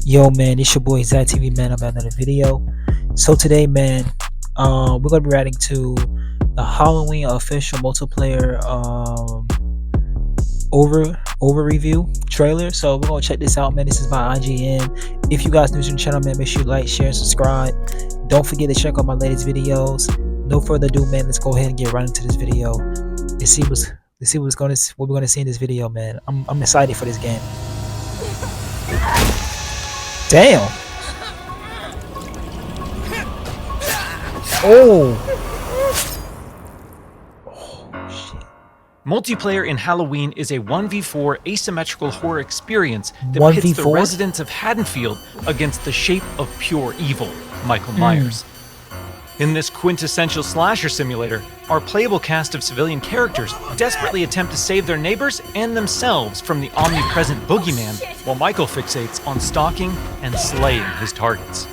Yo man, it's your boy Zach TV man. I'm at another video. So today man, we're gonna be reacting to the Halloween official multiplayer over review trailer. So we're gonna check this out man. This is by IGN. If you guys new to the channel man, make sure you like, share, and subscribe. Don't forget to check out my latest videos. No further ado man, let's go ahead and get right into this video. Let's see what we're gonna see in this video man. I'm excited for this game. Damn. Oh. Oh shit. Multiplayer in Halloween is a 1v4 asymmetrical horror experience that 1v4? pits the residents of Haddonfield against the shape of pure evil, Michael Myers. In this quintessential slasher simulator, our playable cast of civilian characters desperately attempt to save their neighbors and themselves from the omnipresent boogeyman, while Michael fixates on stalking and slaying his targets.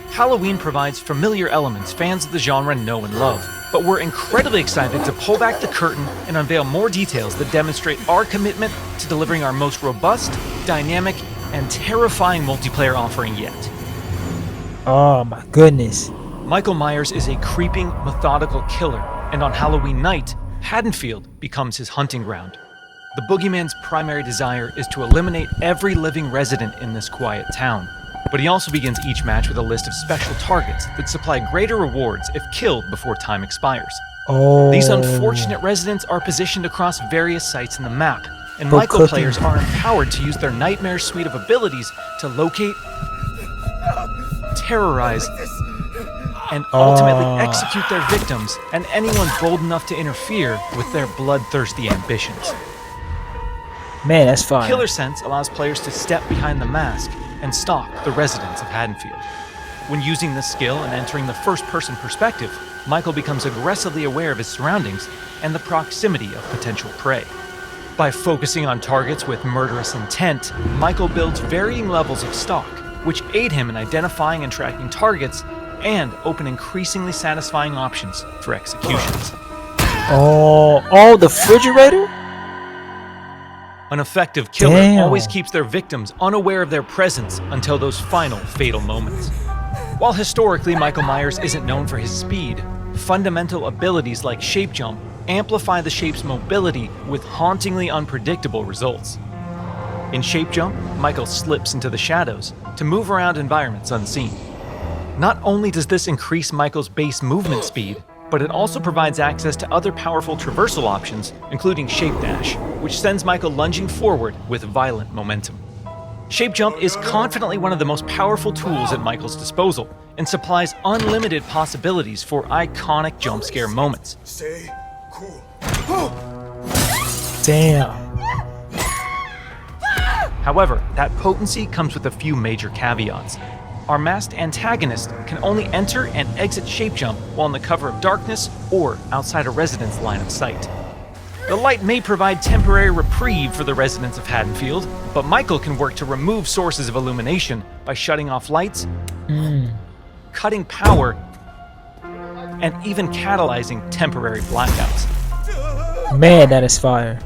Halloween provides familiar elements fans of the genre know and love, but we're incredibly excited to pull back the curtain and unveil more details that demonstrate our commitment to delivering our most robust, dynamic, and terrifying multiplayer offering yet. Oh my goodness. Michael Myers is a creeping, methodical killer, and on Halloween night, Haddonfield becomes his hunting ground. The boogeyman's primary desire is to eliminate every living resident in this quiet town, but he also begins each match with a list of special targets that supply greater rewards if killed before time expires. Oh. These unfortunate residents are positioned across various sites in the map, and Michael players are empowered to use their nightmare suite of abilities to locate, terrorize, and ultimately execute their victims and anyone bold enough to interfere with their bloodthirsty ambitions. Man, that's fine. Killer Sense allows players to step behind the mask and stalk the residents of Haddonfield. When using this skill and entering the first-person perspective, Michael becomes aggressively aware of his surroundings and the proximity of potential prey. By focusing on targets with murderous intent, Michael builds varying levels of stalk, which aid him in identifying and tracking targets and open increasingly satisfying options for executions. Oh, the refrigerator? An effective killer Damn. always keeps their victims unaware of their presence until those final fatal moments. While historically Michael Myers isn't known for his speed, fundamental abilities like shape jump amplify the shape's mobility with hauntingly unpredictable results. In shape jump, Michael slips into the shadows to move around environments unseen. Not only does this increase Michael's base movement speed, but it also provides access to other powerful traversal options, including Shape Dash, which sends Michael lunging forward with violent momentum. Shape Jump is confidently one of the most powerful tools at Michael's disposal, and supplies unlimited possibilities for iconic jump scare moments. Stay cool. Damn. However, that potency comes with a few major caveats. Our masked antagonist can only enter and exit Shape Jump while in the cover of darkness or outside a resident's line of sight. The light may provide temporary reprieve for the residents of Haddonfield, but Michael can work to remove sources of illumination by shutting off lights, cutting power, and even catalyzing temporary blackouts. Man, that is fire.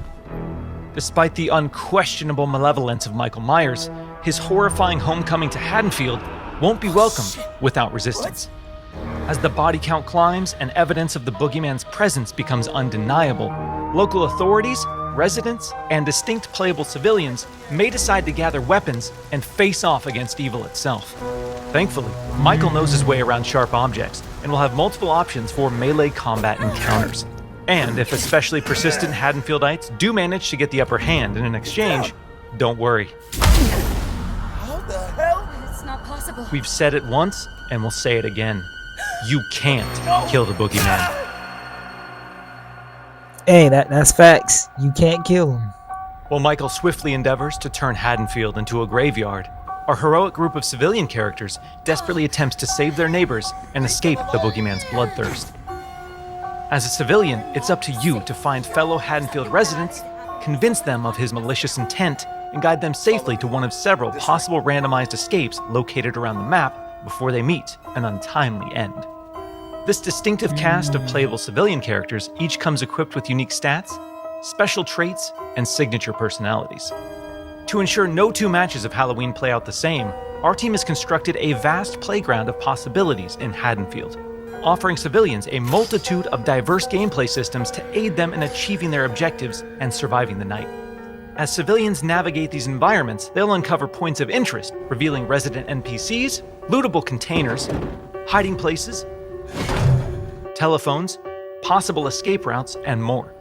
Despite the unquestionable malevolence of Michael Myers, his horrifying homecoming to Haddonfield won't be welcomed without resistance. As the body count climbs and evidence of the boogeyman's presence becomes undeniable, local authorities, residents, and distinct playable civilians may decide to gather weapons and face off against evil itself. Thankfully, Michael knows his way around sharp objects and will have multiple options for melee combat encounters. And if especially persistent Haddonfieldites do manage to get the upper hand in an exchange, don't worry. How the hell? It's not possible. We've said it once, and we'll say it again. You can't kill the boogeyman. Hey, that's facts. You can't kill him. While Michael swiftly endeavors to turn Haddonfield into a graveyard, our heroic group of civilian characters desperately attempts to save their neighbors and escape the boogeyman's bloodthirst. As a civilian, it's up to you to find fellow Haddonfield residents, convince them of his malicious intent, and guide them safely to one of several possible randomized escapes located around the map before they meet an untimely end. This distinctive cast of playable civilian characters each comes equipped with unique stats, special traits, and signature personalities. To ensure no two matches of Halloween play out the same, our team has constructed a vast playground of possibilities in Haddonfield, offering civilians a multitude of diverse gameplay systems to aid them in achieving their objectives and surviving the night. As civilians navigate these environments, they'll uncover points of interest, revealing resident NPCs, lootable containers, hiding places, telephones, possible escape routes, and more.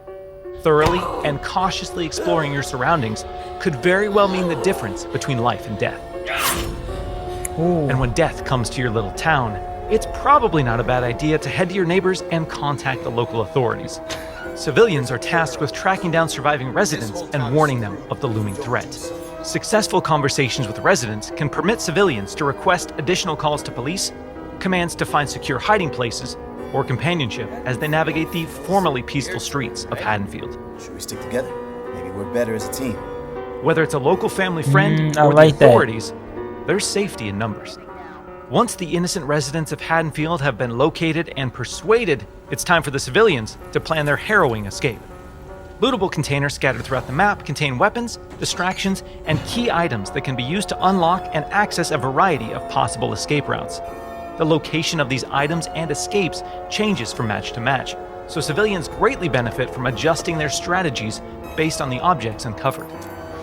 Thoroughly and cautiously exploring your surroundings could very well mean the difference between life and death. Ooh. And when death comes to your little town, it's probably not a bad idea to head to your neighbors and contact the local authorities. Civilians are tasked with tracking down surviving residents and warning them of the looming threat. Successful conversations with residents can permit civilians to request additional calls to police, commands to find secure hiding places, or companionship as they navigate the formerly peaceful streets of Haddonfield. Should we stick together? Maybe work better as a team. Whether it's a local family friend I or like the that. authorities, there's safety in numbers. Once the innocent residents of Haddonfield have been located and persuaded, it's time for the civilians to plan their harrowing escape. Lootable containers scattered throughout the map contain weapons, distractions, and key items that can be used to unlock and access a variety of possible escape routes. The location of these items and escapes changes from match to match, so civilians greatly benefit from adjusting their strategies based on the objects uncovered.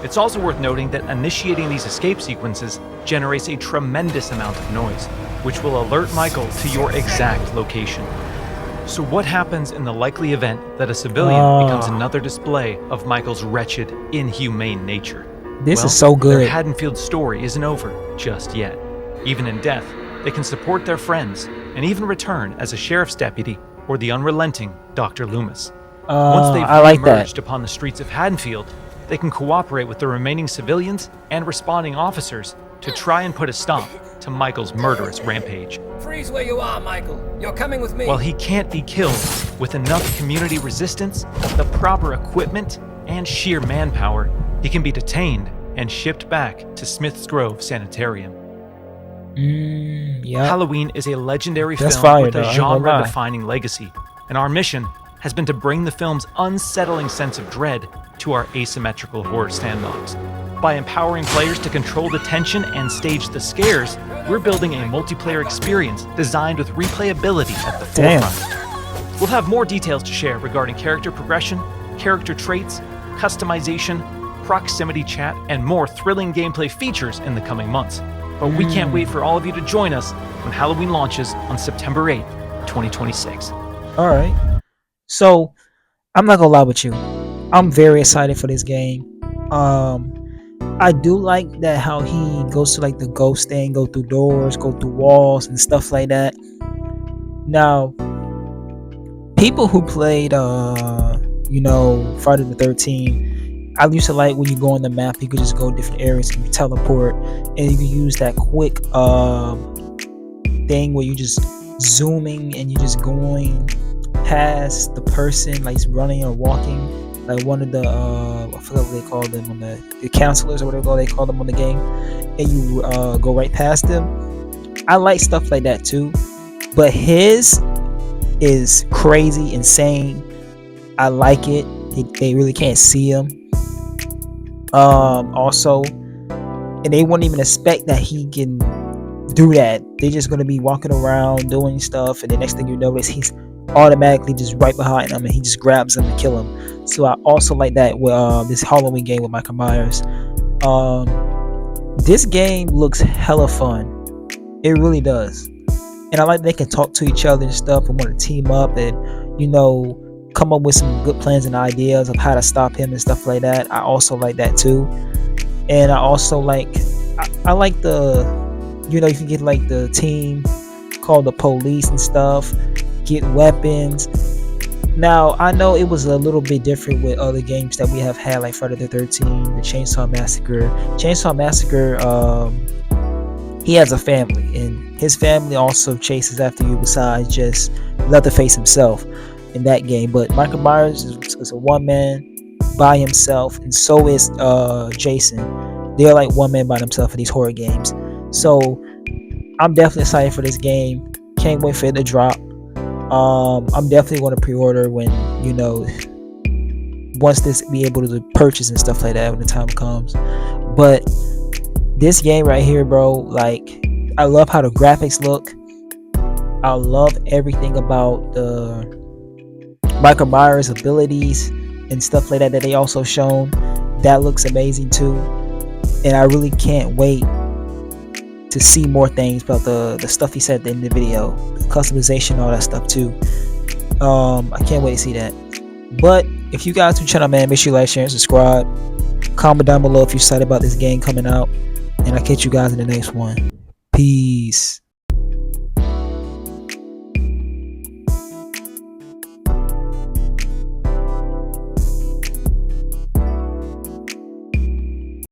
It's also worth noting that initiating these escape sequences generates a tremendous amount of noise, which will alert Michael to your exact location. So what happens in the likely event that a civilian becomes another display of Michael's wretched, inhumane nature? This Well, is so good. Their Haddonfield story isn't over just yet. Even in death, they can support their friends and even return as a sheriff's deputy or the unrelenting Dr. Loomis. Once they've I like that. emerged upon the streets of Haddonfield, they can cooperate with the remaining civilians and responding officers to try and put a stop to Michael's murderous rampage. Freeze where you are, Michael. You're coming with me. While he can't be killed, with enough community resistance, the proper equipment, and sheer manpower, he can be detained and shipped back to Smith's Grove Sanitarium. Yeah. Halloween is a legendary That's film fire, with though, a I ain't gonna lie. genre-defining legacy, and our mission has been to bring the film's unsettling sense of dread to our asymmetrical horror standoffs. By empowering players to control the tension and stage the scares, we're building a multiplayer experience designed with replayability at the Damn. forefront. We'll have more details to share regarding character progression, character traits, customization, proximity chat, and more thrilling gameplay features in the coming months. But we can't wait for all of you to join us when Halloween launches on September 8th, 2026. All right. So, I'm not gonna lie with you. I'm very excited for this game. I do like that how he goes to like the ghost thing, go through doors, go through walls and stuff like that. Now, people who played Friday the 13th, I used to like when you go on the map, you could just go different areas and you teleport, and you can use that quick thing where you just zooming and you just going past the person, like he's running or walking, like one of the I forgot what they call them on the counselors or whatever they call them on the game, and you go right past them. I like stuff like that too, but his is crazy, insane. I like it. They really can't see him. Also, and they won't even expect that he can do that. They're just gonna be walking around doing stuff, and the next thing you notice, he's automatically just right behind them, and he just grabs them and kill him. So I also like that with this Halloween game with Michael Myers. This game looks hella fun. It really does, and I like they can talk to each other and stuff, and want to team up and come up with some good plans and ideas of how to stop him and stuff like that. I also like that too, and I also like I like the you can get like the team called the police and stuff, get weapons. Now I know it was a little bit different with other games that we have had, like Friday the 13th, the Chainsaw Massacre. He has a family, and his family also chases after you besides just Leatherface himself in that game. But Michael Myers is a one man by himself, and so is Jason. They're like one man by themselves in these horror games. So I'm definitely excited for this game. Can't wait for it to drop. I'm definitely going to pre-order when once this be able to purchase and stuff like that when the time comes. But This game right here, bro, like, I love how the graphics look. I love everything about the Michael Myers' abilities and stuff like that they also shown. That looks amazing too, and I really can't wait to see more things about the stuff he said in the video, the customization, all that stuff too. I can't wait to see that. But if you guys do channel, man, make sure you like, share, and subscribe. Comment down below if you're excited about this game coming out, and I'll catch you guys in the next one. Peace.